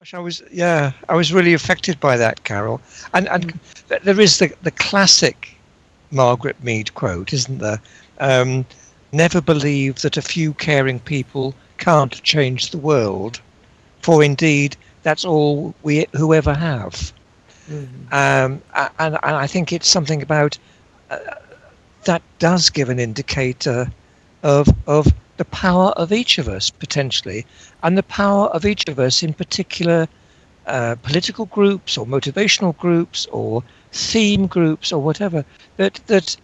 Gosh, I was really affected by that, Carol. And there is the classic Margaret Mead quote, isn't there? Um, Never believe that a few caring people can't change the world, for indeed that's all we who ever have. And I think it's something about that does give an indicator of the power of each of us potentially, and the power of each of us in particular political groups or motivational groups or theme groups or whatever. That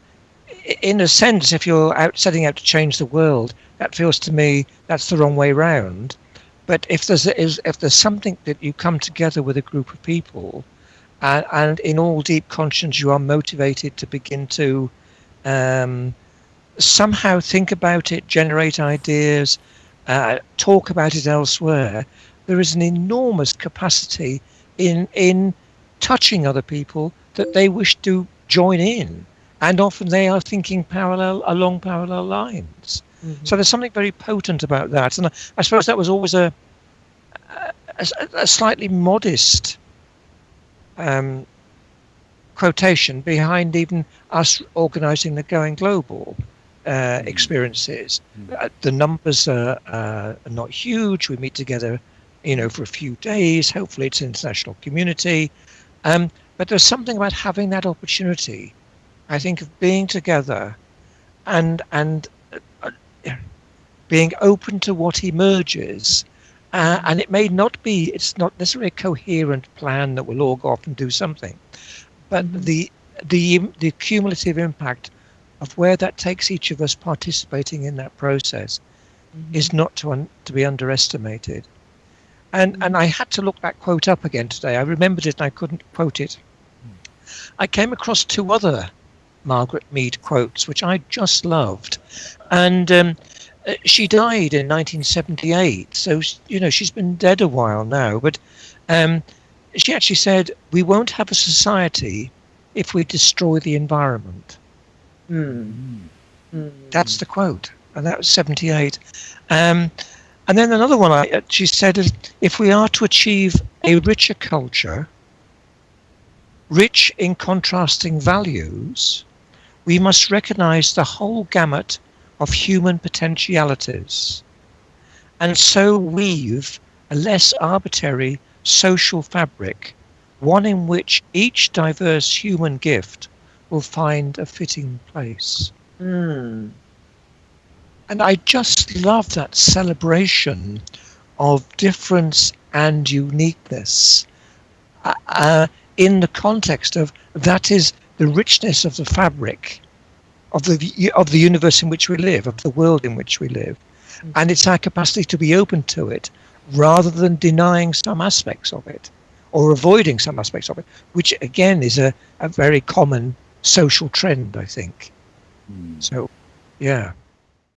in a sense, if you're setting out to change the world, that feels to me that's the wrong way round. But if there's something that you come together with a group of people, and in all deep conscience you are motivated to begin to somehow think about it, generate ideas, talk about it elsewhere, there is an enormous capacity in touching other people that they wish to join in. And often they are thinking along parallel lines. So there's something very potent about that. And I suppose that was always a slightly modest quotation behind even us organising the Going Global experiences. The numbers are not huge. We meet together, for a few days. Hopefully it's an international community. But there's something about having that opportunity, I think, of being together and being open to what emerges. And it's not necessarily a coherent plan that we'll all go off and do something, but the cumulative impact of where that takes each of us participating in that process is not to be underestimated. And I had to look that quote up again today. I remembered it and I couldn't quote it. I came across two other Margaret Mead quotes, which I just loved. And she died in 1978, so she's been dead a while now. But she actually said, "We won't have a society if we destroy the environment." That's the quote, and that was 78. And then another one, she said, "If we are to achieve a richer culture, rich in contrasting values, we must recognize the whole gamut of human potentialities, and so weave a less arbitrary social fabric, one in which each diverse human gift will find a fitting place." And I just love that celebration of difference and uniqueness in the context of that is the richness of the fabric of the universe in which we live, of the world in which we live. And it's our capacity to be open to it rather than denying some aspects of it or avoiding some aspects of it, which again is a very common social trend, I think. So, yeah.